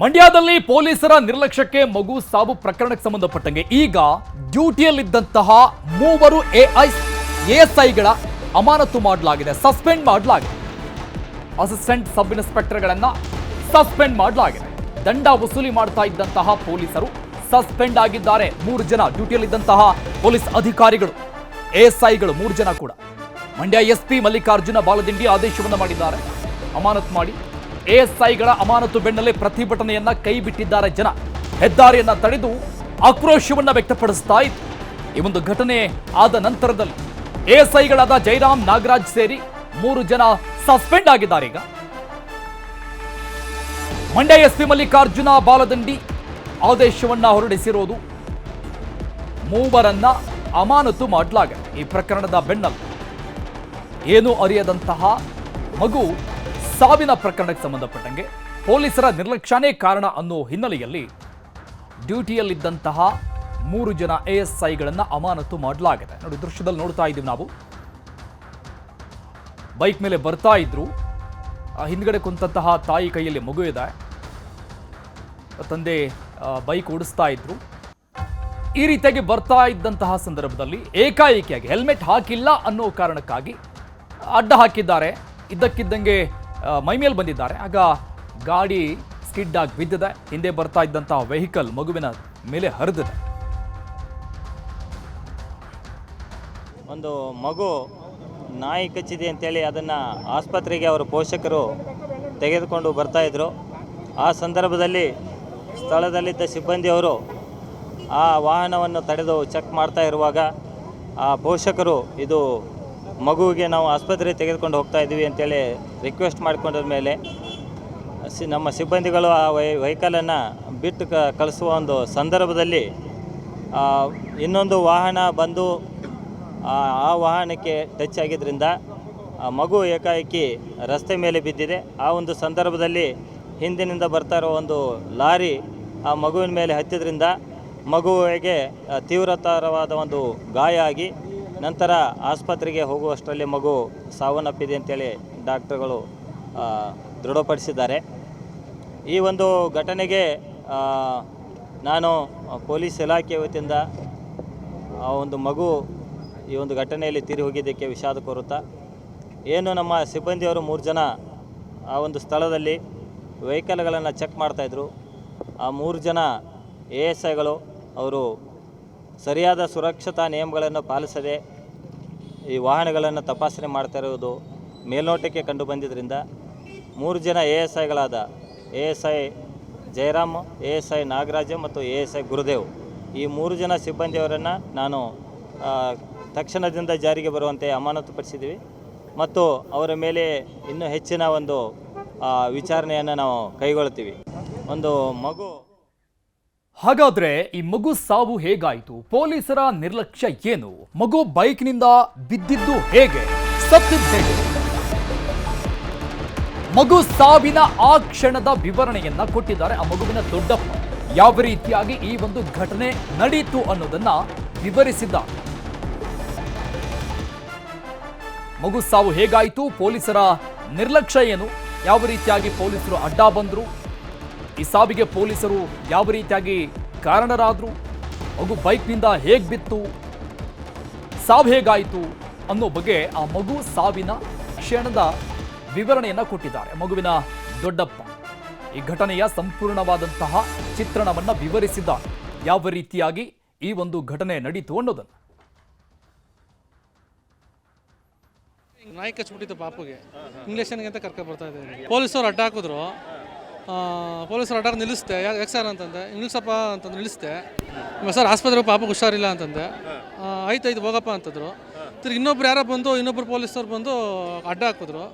ಮಂಡ್ಯದಲ್ಲಿ ಪೊಲೀಸರ ನಿರ್ಲಕ್ಷ್ಯಕ್ಕೆ ಮಗು ಸಾವು ಪ್ರಕರಣಕ್ಕೆ ಸಂಬಂಧಪಟ್ಟಂಗೆ ಈಗ ಡ್ಯೂಟಿಯಲ್ಲಿದ್ದಂತಹ ಮೂವರು ಎಎಸ್ಐಗಳ ಅಮಾನತು ಮಾಡಲಾಗಿದೆ, ಸಸ್ಪೆಂಡ್ ಮಾಡಲಾಗಿದೆ. ಅಸಿಸ್ಟೆಂಟ್ ಸಬ್ ಇನ್ಸ್ಪೆಕ್ಟರ್ಗಳನ್ನ ಸಸ್ಪೆಂಡ್ ಮಾಡಲಾಗಿದೆ. ದಂಡ ವಸೂಲಿ ಮಾಡ್ತಾ ಇದ್ದಂತಹ ಪೊಲೀಸರು ಸಸ್ಪೆಂಡ್ ಆಗಿದ್ದಾರೆ. 3 ಜನ ಡ್ಯೂಟಿಯಲ್ಲಿದ್ದಂತಹ ಪೊಲೀಸ್ ಅಧಿಕಾರಿಗಳು, ಎಎಸ್ಐಗಳು 3 ಜನ ಕೂಡ. ಮಂಡ್ಯ ಎಸ್ಪಿ ಮಲ್ಲಿಕಾರ್ಜುನ ಬಾಲದಿಂಡಿ ಆದೇಶವನ್ನು ಮಾಡಿದ್ದಾರೆ. ಅಮಾನತು ಮಾಡಿ ಎಎಸ್ಐಗಳ ಅಮಾನತು ಬೆನ್ನಲ್ಲೇ ಪ್ರತಿಭಟನೆಯನ್ನ ಕೈ ಬಿಟ್ಟಿದ್ದಾರೆ ಜನ. ಹೆದ್ದಾರಿಯನ್ನ ತಡೆದು ಆಕ್ರೋಶವನ್ನ ವ್ಯಕ್ತಪಡಿಸ್ತಾ ಇತ್ತು. ಈ ಒಂದು ಘಟನೆ ಆದ ನಂತರದಲ್ಲಿ ಎಎಸ್ಐಗಳಾದ ಜೈರಾಮ್, ನಾಗರಾಜ್ ಸೇರಿ 3 ಜನ ಸಸ್ಪೆಂಡ್ ಆಗಿದ್ದಾರೆ. ಈಗ ಮಂಡ್ಯ ಎಸ್ಪಿ ಮಲ್ಲಿಕಾರ್ಜುನ ಬಾಲದಂಡಿ ಆದೇಶವನ್ನ ಹೊರಡಿಸಿರೋದು. 3 ಅಮಾನತು ಮಾಡಲಾಗಿದೆ. ಈ ಪ್ರಕರಣದ ಬೆನ್ನಲ್ಲೇ ಏನೂ ಅರಿಯದಂತಹ ಮಗು ಸಾವಿನ ಪ್ರಕರಣಕ್ಕೆ ಸಂಬಂಧಪಟ್ಟಂಗೆ ಪೊಲೀಸರ ನಿರ್ಲಕ್ಷ್ಯನೇ ಕಾರಣ ಅನ್ನೋ ಹಿನ್ನೆಲೆಯಲ್ಲಿ ಡ್ಯೂಟಿಯಲ್ಲಿದ್ದಂತಹ 3 ಜನ ಎಎಸ್ಐಗಳನ್ನ ಅಮಾನತು ಮಾಡಲಾಗಿದೆ. ನೋಡಿ, ದೃಶ್ಯದಲ್ಲಿ ನೋಡ್ತಾ ಇದ್ದೀವಿ ನಾವು. ಬೈಕ್ ಮೇಲೆ ಬರ್ತಾ ಇದ್ರು, ಹಿಂದ್ಗಡೆ ಕುಂತಹ ತಾಯಿ ಕೈಯಲ್ಲಿ ಮಗು ಇದೆ, ತಂದೆ ಬೈಕ್ ಓಡಿಸ್ತಾ ಇದ್ರು. ಈ ರೀತಿಯಾಗಿ ಬರ್ತಾ ಇದ್ದಂತಹ ಸಂದರ್ಭದಲ್ಲಿ ಏಕಾಏಕಿಯಾಗಿ ಹೆಲ್ಮೆಟ್ ಹಾಕಿಲ್ಲ ಅನ್ನೋ ಕಾರಣಕ್ಕಾಗಿ ಅಡ್ಡ ಹಾಕಿದ್ದಾರೆ. ಇದ್ದಕ್ಕಿದ್ದಂಗೆ ಮೈಮೇಲೆ ಬಂದಿದ್ದಾರೆ. ಆಗ ಗಾಡಿ ಸ್ಕಿಡ್ ಆಗಿ ಬಿದ್ದಿದೆ. ಹಿಂದೆ ಬರ್ತಾ ಇದ್ದಂತಹ ವೆಹಿಕಲ್ ಮಗುವಿನ ಮೇಲೆ ಹರಿದಿದೆ. ಒಂದು ಮಗು ನಾಯಿ ಕಚ್ಚಿದೆ ಅಂತೇಳಿ ಅದನ್ನು ಆಸ್ಪತ್ರೆಗೆ ಅವರ ಪೋಷಕರು ತೆಗೆದುಕೊಂಡು ಬರ್ತಾಯಿದ್ರು. ಆ ಸಂದರ್ಭದಲ್ಲಿ ಸ್ಥಳದಲ್ಲಿದ್ದ ಸಿಬ್ಬಂದಿಯವರು ಆ ವಾಹನವನ್ನು ತಡೆದು ಚೆಕ್ ಮಾಡ್ತಾ ಇರುವಾಗ ಆ ಪೋಷಕರು ಇದು ಮಗುವಿಗೆ ನಾವು ಆಸ್ಪತ್ರೆಗೆ ತೆಗೆದುಕೊಂಡು ಹೋಗ್ತಾ ಇದ್ದೀವಿ ಅಂತೇಳಿ ರಿಕ್ವೆಸ್ಟ್ ಮಾಡಿಕೊಂಡ ಮೇಲೆ ನಮ್ಮ ಸಿಬ್ಬಂದಿಗಳು ಆ ವೆಹಿಕಲನ್ನು ಬಿಟ್ಟು ಕಳಿಸುವ ಒಂದು ಸಂದರ್ಭದಲ್ಲಿ ಇನ್ನೊಂದು ವಾಹನ ಬಂದು ಆ ವಾಹನಕ್ಕೆ ಟಚ್ ಆಗಿದ್ದರಿಂದ ಆ ಮಗು ಏಕಾಏಕಿ ರಸ್ತೆ ಮೇಲೆ ಬಿದ್ದಿದೆ. ಆ ಒಂದು ಸಂದರ್ಭದಲ್ಲಿ ಹಿಂದಿನಿಂದ ಬರ್ತಾ ಇರೋ ಒಂದು ಲಾರಿ ಆ ಮಗುವಿನ ಮೇಲೆ ಹತ್ತಿದ್ರಿಂದ ಮಗುವಿಗೆ ತೀವ್ರತರವಾದ ಒಂದು ಗಾಯ ಆಗಿ ನಂತರ ಆಸ್ಪತ್ರೆಗೆ ಹೋಗುವಷ್ಟರಲ್ಲಿ ಮಗು ಸಾವನ್ನಪ್ಪಿದೆ ಅಂತೇಳಿ ಡಾಕ್ಟರ್ಗಳು ದೃಢಪಡಿಸಿದ್ದಾರೆ. ಈ ಒಂದು ಘಟನೆಗೆ ನಾನು ಪೊಲೀಸ್ ಇಲಾಖೆ ವತಿಯಿಂದ ಆ ಒಂದು ಮಗು ಈ ಒಂದು ಘಟನೆಯಲ್ಲಿ ತೀರಿ ಹೋಗಿದ್ದಕ್ಕೆ ವಿಷಾದ ಕೋರುತ್ತಾ, ಏನು ನಮ್ಮ ಸಿಬ್ಬಂದಿಯವರು 3 ಜನ ಆ ಒಂದು ಸ್ಥಳದಲ್ಲಿ ವೆಹಿಕಲ್ಗಳನ್ನು ಚೆಕ್ ಮಾಡ್ತಾಯಿದ್ರು. ಆ 3 ಜನ ಎಎಸ್ಐಗಳು ಅವರು ಸರಿಯಾದ ಸುರಕ್ಷತಾ ನಿಯಮಗಳನ್ನು ಪಾಲಿಸದೆ ಈ ವಾಹನಗಳನ್ನು ತಪಾಸಣೆ ಮಾಡ್ತಾ ಇರುವುದು ಮೇಲ್ನೋಟಕ್ಕೆ ಕಂಡು ಬಂದಿದ್ದರಿಂದ 3 ಜನ ಎಎಸ್ಐಗಳಾದ ಎಎಸ್ಐ ಜಯರಾಮ್, ಎಎಸ್ಐ ನಾಗರಾಜ ಮತ್ತು ಎಎಸ್ಐ ಗುರುದೇವ್, ಈ 3 ಜನ ಸಿಬ್ಬಂದಿಯವರನ್ನು ನಾನು ತಕ್ಷಣದಿಂದ ಜಾರಿಗೆ ಬರುವಂತೆ ಅಮಾನತುಪಡಿಸಿದ್ದೀವಿ ಮತ್ತು ಅವರ ಮೇಲೆ ಇನ್ನೂ ಹೆಚ್ಚಿನ ಒಂದು ವಿಚಾರಣೆಯನ್ನು ನಾವು ಕೈಗೊಳ್ಳುತ್ತೀವಿ. ಒಂದು ಮಗು. ಹಾಗಾದ್ರೆ ಈ ಮಗು ಸಾವು ಹೇಗಾಯಿತು? ಪೊಲೀಸರ ನಿರ್ಲಕ್ಷ್ಯ ಏನು? ಮಗು ಬೈಕ್ನಿಂದ ಬಿದ್ದಿದ್ದು ಹೇಗೆ? ಸತ್ತಿದ್ದು ಹೇಗೆ? ಮಗು ಸಾವಿನ ಆ ಕ್ಷಣದ ವಿವರಣೆಯನ್ನ ಕೊಟ್ಟಿದ್ದಾರೆ ಆ ಮಗುವಿನ ದೊಡ್ಡಪ್ಪ. ಯಾವ ರೀತಿಯಾಗಿ ಈ ಒಂದು ಘಟನೆ ನಡೆಯಿತು ಅನ್ನೋದನ್ನ ವಿವರಿಸಿದ್ದಾರೆ. ಮಗು ಸಾವು ಹೇಗಾಯಿತು? ಪೊಲೀಸರ ನಿರ್ಲಕ್ಷ್ಯ ಏನು? ಯಾವ ರೀತಿಯಾಗಿ ಪೊಲೀಸರು ಅಡ್ಡ ಬಂದ್ರು? ಈ ಸಾವಿಗೆ ಪೊಲೀಸರು ಯಾವ ರೀತಿಯಾಗಿ ಕಾರಣರಾದ್ರು? ಮಗು ಬೈಕ್ನಿಂದ ಹೇಗೆ ಬಿತ್ತು? ಸಾವು ಹೇಗಾಯಿತು ಅನ್ನೋ ಬಗ್ಗೆ ಆ ಮಗು ಸಾವಿನ ಕ್ಷಣದ ವಿವರಣೆಯನ್ನ ಕೊಟ್ಟಿದ್ದಾರೆ ಮಗುವಿನ ದೊಡ್ಡಪ್ಪ. ಈ ಘಟನೆಯ ಸಂಪೂರ್ಣವಾದಂತಹ ಚಿತ್ರಣವನ್ನ ವಿವರಿಸಿದ್ದಾರೆ. ಯಾವ ರೀತಿಯಾಗಿ ಈ ಒಂದು ಘಟನೆ ನಡೀತು ಅನ್ನೋದನ್ನು. ನಾಯಿ ಕಚ್ಬಿಟ್ಟಿತ್ತು ಪಾಪುಗೆ, ಇಂಗ್ಲೇಷನ್ಗೆ ಅಂತ ಕರ್ಕೊಂಡು ಬರ್ತಾ ಇದ್ದಾರೆ. ಪೊಲೀಸರು ಅಡ್ಡ ಹಾಕಿದ್ರು. ಪೊಲೀಸರು ಅಡ್ಡ ನಿಲ್ಲಿಸ್ತೆ. ಯಾಕೆ ಸರ್ ಅಂತಂದೆ, ನಿಲ್ಲಿಸಪ್ಪ ಅಂತಂದು ನಿಲ್ಲಿಸ್ತೆ. ಸರ್ ಆಸ್ಪತ್ರೆಗೆ ಪಾಪಗೆ ಹುಷಾರಿಲ್ಲ ಅಂತಂದೆ. ಆಯ್ತು ಹೋಗಪ್ಪ ಅಂತಂದರು. ತಿರ್ಗಿ ಇನ್ನೊಬ್ರು ಯಾರೋ ಬಂದು ಇನ್ನೊಬ್ರು ಪೊಲೀಸರು ಬಂದು ಅಡ್ಡ ಹಾಕಿದ್ರು.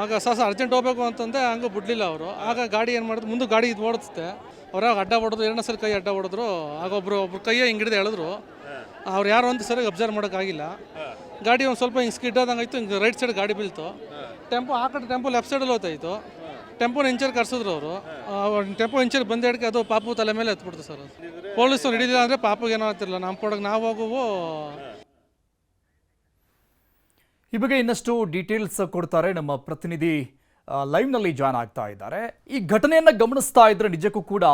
ಆಗ ಸರ್ ಅರ್ಜೆಂಟ್ ಹೋಗ್ಬೇಕು ಅಂತಂದೆ. ಹಂಗೂ ಬಿಡಲಿಲ್ಲ ಅವರು. ಆಗ ಗಾಡಿ ಏನು ಮಾಡಿದ್ರು, ಮುಂದೆ ಗಾಡಿ ಇದು ಓಡಿಸುತ್ತೆ. ಅವ್ರಾಗ ಅಡ್ಡ ಹೊಡೆದ್ರು, 2 ಸಲ ಕೈ ಅಡ್ಡ ಹೊಡೆದ್ರು. ಆಗ ಒಬ್ಬರು ಕೈಯೇ ಹಿಂಗೆ ಹಿಡಿದು ಹೇಳಿದ್ರು. ಅವ್ರು ಯಾರು ಅಂತ ಸರಿಯಾಗಿ ಅಬ್ಸರ್ವ್ ಮಾಡೋಕ್ಕಾಗಿಲ್ಲ. ಗಾಡಿ ಒಂದು ಸ್ವಲ್ಪ ಹಿಂಗೆ ಸ್ಕಿಡ್ ಆದಂಗೆ ಆಯಿತು. ಹಿಂಗೆ ರೈಟ್ ಸೈಡ್ ಗಾಡಿ ಬೀಳ್ತು. ಟೆಂಪೋ ಆ ಕಡೆ ಟೆಂಪೋ ಲೆಫ್ಟ್ ಸೈಡಲ್ಲಿ ಹೋಗ್ತಾಯಿತ್ತು. ಟೆಂಪೋನ ಇಂಚರ್ ಕರ್ಸಿದ್ರು ಅವರು. ಟೆಂಪೋ ಇಂಚರ್ ಬಂದು ಹಿಡ್ಕೆ ಅದು ಪಾಪು ತಲೆ ಮೇಲೆ ಎತ್ಬಿಡ್ತು ಸರ್. ಪೊಲೀಸರು ಹಿಡಿದಿಲ್ಲ ಅಂದರೆ ಪಾಪಗೆ ಏನೋ ಆಗ್ತಿರಲಿಲ್ಲ. ನಮ್ಮ ಕೊಡಗೆ ನಾವು ಹೋಗುವು. ಈ ಬಗ್ಗೆ ಇನ್ನಷ್ಟು ಡೀಟೇಲ್ಸ್ ಕೊಡ್ತಾರೆ ನಮ್ಮ ಪ್ರತಿನಿಧಿ ಲೈವ್ ನಲ್ಲಿ ಜಾಯ್ನ್ ಆಗ್ತಾ ಇದ್ದಾರೆ. ಈ ಘಟನೆಯನ್ನ ಗಮನಿಸ್ತಾ ಇದ್ರೆ ನಿಜಕ್ಕೂ ಕೂಡ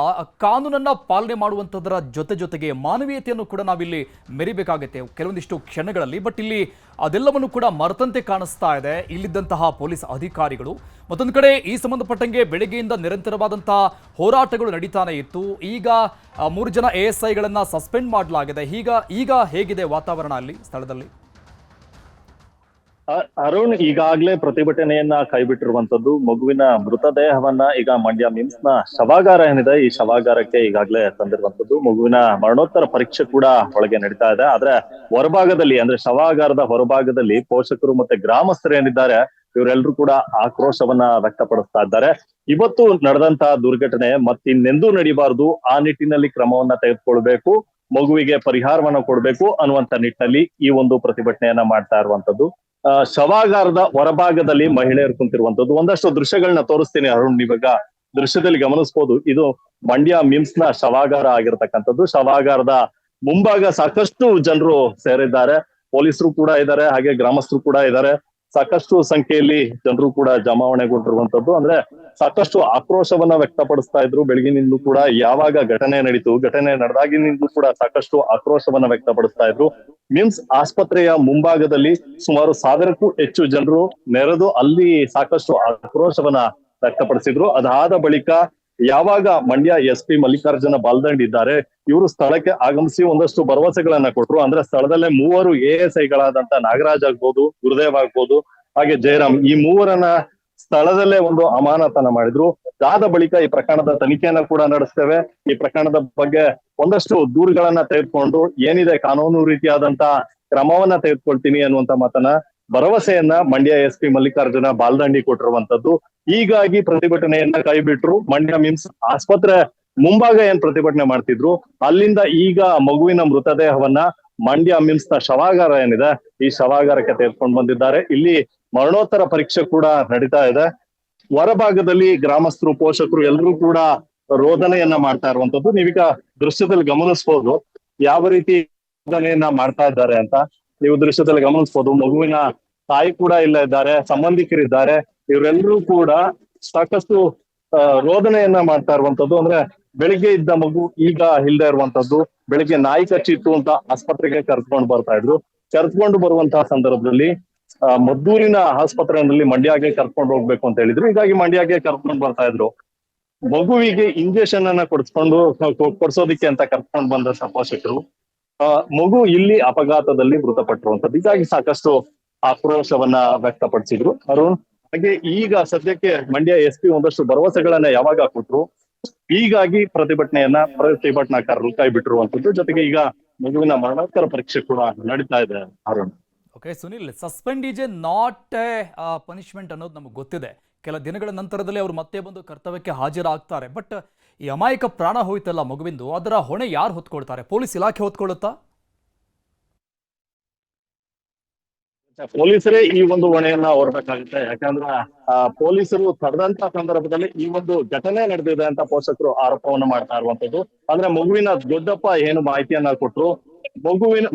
ಕಾನೂನನ್ನ ಪಾಲನೆ ಮಾಡುವಂತದರ ಜೊತೆಗೆ ಮಾನವೀಯತೆಯನ್ನು ಕೂಡ ನಾವಿಲ್ಲಿ ಮೆರಿಬೇಕಾಗುತ್ತೆ ಕೆಲವೊಂದಿಷ್ಟು ಕ್ಷಣಗಳಲ್ಲಿ. ಬಟ್ ಇಲ್ಲಿ ಅದೆಲ್ಲವನ್ನು ಕೂಡ ಮರೆತಂತೆ ಕಾಣಿಸ್ತಾ ಇದೆ ಇಲ್ಲಿದ್ದಂತಹ ಪೊಲೀಸ್ ಅಧಿಕಾರಿಗಳು. ಮತ್ತೊಂದು ಕಡೆ ಈ ಸಂಬಂಧಪಟ್ಟಂಗೆ ಬೆಳಗ್ಗೆಯಿಂದ ನಿರಂತರವಾದಂತಹ ಹೋರಾಟಗಳು ನಡೀತಾನೆ ಇತ್ತು. ಈಗ 3 ಜನ ASIಗಳನ್ನ ಸಸ್ಪೆಂಡ್ ಮಾಡಲಾಗಿದೆ. ಈಗ ಹೇಗಿದೆ ವಾತಾವರಣ ಅಲ್ಲಿ ಸ್ಥಳದಲ್ಲಿ? ಅರುಣ್, ಈಗಾಗ್ಲೇ ಪ್ರತಿಭಟನೆಯನ್ನ ಕೈಬಿಟ್ಟಿರುವಂತದ್ದು. ಮಗುವಿನ ಮೃತದೇಹವನ್ನ ಈಗ ಮಂಡ್ಯ ಮಿಮ್ಸ್ ನ ಶವಾಗಾರ ಏನಿದೆ, ಈ ಶವಾಗಾರಕ್ಕೆ ಈಗಾಗ್ಲೇ ತಂದಿರುವಂತದ್ದು. ಮಗುವಿನ ಮರಣೋತ್ತರ ಪರೀಕ್ಷೆ ಕೂಡ ಒಳಗೆ ನಡೀತಾ ಇದೆ. ಆದ್ರೆ ಹೊರಭಾಗದಲ್ಲಿ, ಅಂದ್ರೆ ಶವಾಗಾರದ ಹೊರಭಾಗದಲ್ಲಿ ಪೋಷಕರು ಮತ್ತೆ ಗ್ರಾಮಸ್ಥರು ಏನಿದ್ದಾರೆ, ಇವರೆಲ್ಲರೂ ಕೂಡ ಆಕ್ರೋಶವನ್ನ ವ್ಯಕ್ತಪಡಿಸ್ತಾ ಇದ್ದಾರೆ. ಇವತ್ತು ನಡೆದಂತಹ ದುರ್ಘಟನೆ ಮತ್ತಿನ್ನೆಂದೂ ನಡೀಬಾರದು, ಆ ನಿಟ್ಟಿನಲ್ಲಿ ಕ್ರಮವನ್ನ ತೆಗೆದುಕೊಳ್ಬೇಕು, ಮಗುವಿಗೆ ಪರಿಹಾರವನ್ನ ಕೊಡ್ಬೇಕು ಅನ್ನುವಂತ ನಿಟ್ಟಿನಲ್ಲಿ ಈ ಒಂದು ಪ್ರತಿಭಟನೆಯನ್ನ ಮಾಡ್ತಾ ಇರುವಂತದ್ದು. ಶವಾಗಾರದ ಹೊರಭಾಗದಲ್ಲಿ ಮಹಿಳೆಯರು ಕುಂತಿರುವಂತದ್ದು. ಒಂದಷ್ಟು ದೃಶ್ಯಗಳನ್ನ ತೋರಿಸ್ತೀನಿ ಅರುಣ್, ಇವಾಗ ದೃಶ್ಯದಲ್ಲಿ ಗಮನಿಸಬಹುದು. ಇದು ಮಂಡ್ಯ ಮಿಮ್ಸ್ ನ ಶವಾಗಾರ ಆಗಿರ್ತಕ್ಕಂಥದ್ದು. ಶವಾಗಾರದ ಮುಂಭಾಗ ಸಾಕಷ್ಟು ಜನರು ಸೇರಿದ್ದಾರೆ, ಪೊಲೀಸರು ಕೂಡ ಇದ್ದಾರೆ, ಹಾಗೆ ಗ್ರಾಮಸ್ಥರು ಕೂಡ ಇದ್ದಾರೆ. ಸಾಕಷ್ಟು ಸಂಖ್ಯೆಯಲ್ಲಿ ಜನರು ಕೂಡ ಜಮಾವಣೆಗೊಂಡಿರುವಂತದ್ದು. ಅಂದ್ರೆ ಸಾಕಷ್ಟು ಆಕ್ರೋಶವನ್ನ ವ್ಯಕ್ತಪಡಿಸ್ತಾ ಇದ್ರು ಬೆಳಗಿನಿಂದಲೂ ಕೂಡ. ಯಾವಾಗ ಘಟನೆ ನಡೀತು, ಘಟನೆ ನಡೆದಾಗಿನಿಂದಲೂ ಕೂಡ ಸಾಕಷ್ಟು ಆಕ್ರೋಶವನ್ನ ವ್ಯಕ್ತಪಡಿಸ್ತಾ ಇದ್ರು. ಮಿಮ್ಸ್ ಆಸ್ಪತ್ರೆಯ ಮುಂಭಾಗದಲ್ಲಿ ಸುಮಾರು 1000ಕ್ಕೂ ಹೆಚ್ಚು ಜನರು ನೆರೆದು ಅಲ್ಲಿ ಸಾಕಷ್ಟು ಆಕ್ರೋಶವನ್ನ ವ್ಯಕ್ತಪಡಿಸಿದ್ರು. ಅದಾದ ಬಳಿಕ ಯಾವಾಗ ಮಂಡ್ಯ SP ಮಲ್ಲಿಕಾರ್ಜುನ ಬಾಲ್ದಂಡ್ ಇದ್ದಾರೆ, ಇವರು ಸ್ಥಳಕ್ಕೆ ಆಗಮಿಸಿ ಒಂದಷ್ಟು ಭರವಸೆಗಳನ್ನ ಕೊಟ್ರು. ಅಂದ್ರೆ ಸ್ಥಳದಲ್ಲೇ 3 ASIಗಳಾದಂತ ನಾಗರಾಜ್ ಆಗ್ಬೋದು, ಗುರುದೇವ್ ಆಗ್ಬೋದು, ಹಾಗೆ ಜಯರಾಮ್, ಈ 3ರನ್ನ ಸ್ಥಳದಲ್ಲೇ ಒಂದು ಅಮಾನತನ ಮಾಡಿದ್ರು. ಅದಾದ ಬಳಿಕ ಈ ಪ್ರಕರಣದ ತನಿಖೆಯನ್ನ ಕೂಡ ನಡೆಸ್ತೇವೆ, ಈ ಪ್ರಕರಣದ ಬಗ್ಗೆ ಒಂದಷ್ಟು ದೂರುಗಳನ್ನ ತೆಗೆದುಕೊಂಡು ಏನಿದೆ ಕಾನೂನು ರೀತಿಯಾದಂತ ಕ್ರಮವನ್ನ ತೆಗೆದುಕೊಳ್ತೀನಿ ಅನ್ನುವಂತ ಮಾತನ್ನ, ಭರವಸೆಯನ್ನ ಮಂಡ್ಯ SP ಮಲ್ಲಿಕಾರ್ಜುನ ಬಾಲ್ದಂಡಿ ಕೊಟ್ಟಿರುವಂತದ್ದು. ಹೀಗಾಗಿ ಪ್ರತಿಭಟನೆಯನ್ನ ಕೈಬಿಟ್ರು. ಮಂಡ್ಯ ಮಿಮ್ಸ್ ಆಸ್ಪತ್ರೆ ಮುಂಭಾಗ ಏನ್ ಪ್ರತಿಭಟನೆ ಮಾಡ್ತಿದ್ರು, ಅಲ್ಲಿಂದ ಈಗ ಮಗುವಿನ ಮೃತದೇಹವನ್ನ ಮಂಡ್ಯ ಮಿಮ್ಸ್ ನ ಶವಾಗಾರ ಏನಿದೆ, ಈ ಶವಾಗಾರಕ್ಕೆ ತೆಗೆದುಕೊಂಡು ಬಂದಿದ್ದಾರೆ. ಇಲ್ಲಿ ಮರಣೋತ್ತರ ಪರೀಕ್ಷೆ ಕೂಡ ನಡೀತಾ ಇದೆ. ಹೊರಭಾಗದಲ್ಲಿ ಗ್ರಾಮಸ್ಥರು, ಪೋಷಕರು ಎಲ್ಲರೂ ಕೂಡ ರೋದನೆಯನ್ನ ಮಾಡ್ತಾ ಇರುವಂತದ್ದು. ನೀವೀಗ ದೃಶ್ಯದಲ್ಲಿ ಗಮನಿಸಬಹುದು ಯಾವ ರೀತಿ ರೋದನೆಯನ್ನ ಮಾಡ್ತಾ ಇದ್ದಾರೆ ಅಂತ. ನೀವು ದೃಶ್ಯದಲ್ಲಿ ಗಮನಿಸಬಹುದು, ಮಗುವಿನ ತಾಯಿ ಕೂಡ ಇಲ್ಲ ಇದ್ದಾರೆ, ಸಂಬಂಧಿಕರಿದ್ದಾರೆ. ಇವರೆಲ್ಲರೂ ಕೂಡ ಸಾಕಷ್ಟು ರೋದನೆಯನ್ನ ಮಾಡ್ತಾ ಇರುವಂತದ್ದು. ಅಂದ್ರೆ ಬೆಳಿಗ್ಗೆ ಇದ್ದ ಮಗು ಈಗ ಇಲ್ಲದೆ ಇರುವಂತದ್ದು. ಬೆಳಿಗ್ಗೆ ನಾಯಿ ಕಚ್ಚಿತ್ತು ಅಂತ ಆಸ್ಪತ್ರೆಗೆ ಕರ್ಕೊಂಡು ಬರ್ತಾ ಇದ್ರು. ಕರ್ಕೊಂಡು ಬರುವಂತಹ ಸಂದರ್ಭದಲ್ಲಿ ಮದ್ದೂರಿನ ಆಸ್ಪತ್ರೆಯಲ್ಲಿ ಮಂಡ್ಯಗೆ ಕರ್ಕೊಂಡು ಹೋಗ್ಬೇಕು ಅಂತ ಹೇಳಿದ್ರು. ಹೀಗಾಗಿ ಮಂಡ್ಯಗೆ ಕರ್ಕೊಂಡು ಬರ್ತಾ ಇದ್ರು. ಮಗುವಿಗೆ ಇಂಜೆಕ್ಷನ್ ಅನ್ನ ಕೊಡ್ಸೋದಿಕ್ಕೆ ಅಂತ ಕರ್ಕೊಂಡು ಬಂದ ಪೋಷಕರು ಮಗು ಇಲ್ಲಿ ಅಪಘಾತದಲ್ಲಿ ಮೃತಪಟ್ಟಿರುವಂತದ್ದು. ಹೀಗಾಗಿ ಸಾಕಷ್ಟು ಆಕ್ರೋಶವನ್ನ ವ್ಯಕ್ತಪಡಿಸಿದ್ರು ಅರುಣ್. ಹಾಗೆ ಈಗ ಸದ್ಯಕ್ಕೆ ಮಂಡ್ಯ SP ಒಂದಷ್ಟು ಭರವಸೆಗಳನ್ನ ಯಾವಾಗ ಕೊಟ್ರು, ಹೀಗಾಗಿ ಪ್ರತಿಭಟನಾಕಾರರು ಕೈ ಬಿಟ್ಟಿರುವಂತದ್ದು. ಜೊತೆಗೆ ಈಗ ಮಗುವಿನ ಮರಣೋತ್ತರ ಪರೀಕ್ಷೆ ಕೂಡ ನಡೀತಾ ಇದೆ Arun. Okay Sunil, suspend is A not A punishment ಅನ್ನೋದು ನಮಗೆ ಗೊತ್ತಿದೆ. ಕೆಲ ದಿನಗಳ ನಂತರದಲ್ಲಿ ಅವರು ಮತ್ತೆ ಬಂದು ಕರ್ತವ್ಯಕ್ಕೆ ಹಾಜರಾಗ್ತಾರೆ. ಬಟ್ ಈ ಅಮಾಯಕ ಪ್ರಾಣ ಹೋಯ್ತಲ್ಲ ಮಗುವಿಂದು, ಅದರ ಹೊಣೆ ಯಾರು ಹೊತ್ಕೊಳ್ತಾರೆ? ಪೊಲೀಸ್ ಇಲಾಖೆ ಹೊತ್ಕೊಳ್ಳುತ್ತಾ? ಪೊಲೀಸರೇ ಈ ಒಂದು ಹೊಣೆಯನ್ನ ಹೊರಬೇಕಾಗುತ್ತೆ. ಯಾಕಂದ್ರೆ ಪೊಲೀಸರು ತಡೆದಂತ ಸಂದರ್ಭದಲ್ಲಿ ಈ ಒಂದು ಘಟನೆ ನಡೆದಿದೆ ಅಂತ ಪೋಷಕರು ಆರೋಪವನ್ನ ಮಾಡ್ತಾ ಇರುವಂತದ್ದು. ಅಂದ್ರೆ ಮಗುವಿನ ದೊಡ್ಡಪ್ಪ ಏನು ಮಾಹಿತಿಯನ್ನ ಕೊಟ್ರು,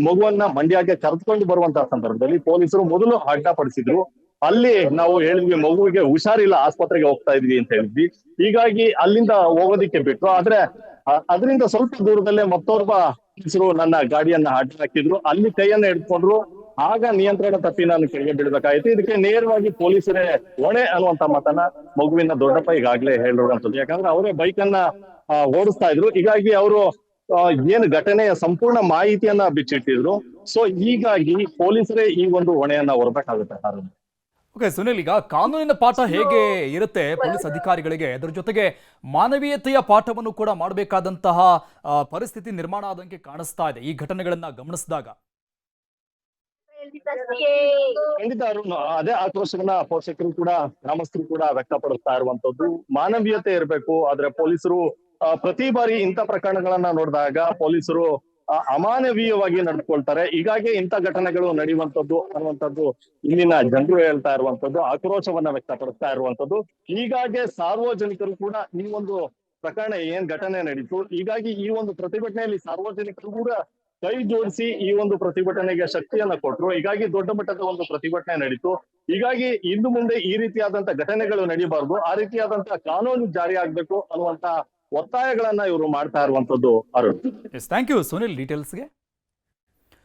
ಮಗುವನ್ನ ಮಂಡ್ಯಗೆ ಕರೆದುಕೊಂಡು ಬರುವಂತಹ ಸಂದರ್ಭದಲ್ಲಿ ಪೊಲೀಸರು ಮೊದಲು ಅಡ್ಡಪಡಿಸಿದ್ರು. ಅಲ್ಲಿ ನಾವು ಹೇಳಿದ್ವಿ ಮಗುವಿಗೆ ಹುಷಾರಿಲ್ಲ, ಆಸ್ಪತ್ರೆಗೆ ಹೋಗ್ತಾ ಇದ್ವಿ ಅಂತ ಹೇಳಿದ್ವಿ. ಹೀಗಾಗಿ ಅಲ್ಲಿಂದ ಹೋಗೋದಿಕ್ಕೆ ಬಿಟ್ರು. ಆದ್ರೆ ಅದರಿಂದ ಸ್ವಲ್ಪ ದೂರದಲ್ಲೇ ಮತ್ತೋರ್ವ ಪೊಲೀಸರು ನನ್ನ ಗಾಡಿಯನ್ನ ಅಡ್ಡ ಹಾಕಿದ್ರು. ಅಲ್ಲಿ ಕೈಯನ್ನ ಹಿಡ್ಕೊಂಡ್ರು. ಆಗ ನಿಯಂತ್ರಣ ತಪ್ಪಿ ನಾನು ಕೆಳಗೆ ಬೀಳ್ಬೇಕಾಯ್ತು. ಇದಕ್ಕೆ ನೇರವಾಗಿ ಪೊಲೀಸರೇ ಹೊಣೆ ಅನ್ನುವಂತ ಮಾತನ್ನ ಮಗುವಿನ ದೊಡ್ಡಪ್ಪ ಈಗಾಗ್ಲೇ ಹೇಳಿರುವಂತದ್ದು. ಯಾಕಂದ್ರೆ ಅವರೇ ಬೈಕ್ ಅನ್ನ ಓಡಿಸ್ತಾ ಇದ್ರು. ಹೀಗಾಗಿ ಅವರು ಏನು ಘಟನೆಯ ಸಂಪೂರ್ಣ ಮಾಹಿತಿಯನ್ನ ಬಿಚ್ಚಿಟ್ಟಿದ್ರು. ಸೊ ಹೀಗಾಗಿ ಪೊಲೀಸರೇ ಈ ಒಂದು ಹೊಣೆಯನ್ನ ಹೊರಬೇಕಾಗುತ್ತೆ. ಓಕೆ ಸುನಿಲ್, ಈಗ ಕಾನೂನಿನ ಪಾಠ ಹೇಗೆ ಇರುತ್ತೆ ಪೊಲೀಸ್ ಅಧಿಕಾರಿಗಳಿಗೆ, ಅದರ ಜೊತೆಗೆ ಮಾನವೀಯತೆಯ ಪಾಠವನ್ನು ಕೂಡ ಮಾಡಬೇಕಾದಂತಹ ಪರಿಸ್ಥಿತಿ ನಿರ್ಮಾಣ ಆದಂಗೆ ಕಾಣಿಸ್ತಾ ಇದೆ ಈ ಘಟನೆಗಳನ್ನ ಗಮನಿಸಿದಾಗ. ಖಂಡಿತ ಅರುಣ್, ಅದೇ ಆಕ್ರೋಶವನ್ನ ಪೋಷಕರು ಕೂಡ ಗ್ರಾಮಸ್ಥರು ಕೂಡ ವ್ಯಕ್ತಪಡಿಸ್ತಾ ಇರುವಂತದ್ದು. ಮಾನವೀಯತೆ ಇರಬೇಕು. ಆದ್ರೆ ಪೊಲೀಸರು ಪ್ರತಿ ಬಾರಿ ಇಂಥ ಪ್ರಕರಣಗಳನ್ನ ನೋಡಿದಾಗ ಪೊಲೀಸರು ಅಮಾನವೀಯವಾಗಿ ನಡೆದುಕೊಳ್ತಾರೆ. ಹೀಗಾಗಿ ಇಂಥ ಘಟನೆಗಳು ನಡೆಯುವಂತದ್ದು ಅನ್ನುವಂಥದ್ದು ಇಲ್ಲಿನ ಜನರು ಹೇಳ್ತಾ ಇರುವಂತದ್ದು, ಆಕ್ರೋಶವನ್ನ ವ್ಯಕ್ತಪಡಿಸ್ತಾ ಇರುವಂತದ್ದು. ಹೀಗಾಗಿ ಸಾರ್ವಜನಿಕರು ಕೂಡ ಈ ಒಂದು ಪ್ರಕರಣ ಏನ್ ಘಟನೆ ನಡೀತು, ಹೀಗಾಗಿ ಈ ಒಂದು ಪ್ರತಿಭಟನೆಯಲ್ಲಿ ಸಾರ್ವಜನಿಕರು ಕೂಡ ಕೈ ಜೋಡಿಸಿ ಈ ಒಂದು ಪ್ರತಿಭಟನೆಗೆ ಶಕ್ತಿಯನ್ನ ಕೊಟ್ರು. ಹೀಗಾಗಿ ದೊಡ್ಡ ಮಟ್ಟದ ಒಂದು ಪ್ರತಿಭಟನೆ ನಡೀತು. ಹೀಗಾಗಿ ಇನ್ನು ಮುಂದೆ ಈ ರೀತಿಯಾದಂತ ಘಟನೆಗಳು ನಡೀಬಾರ್ದು, ಆ ರೀತಿಯಾದಂತ ಕಾನೂನು ಜಾರಿ ಆಗ್ಬೇಕು ಅನ್ನುವಂತ ಒತ್ತಾಯಗಳನ್ನ ಇವರು ಮಾಡ್ತಾ ಇರುವಂತದ್ದು. Arun, yes, thank you Sunil ಡೀಟೇಲ್ಸ್ಗೆ.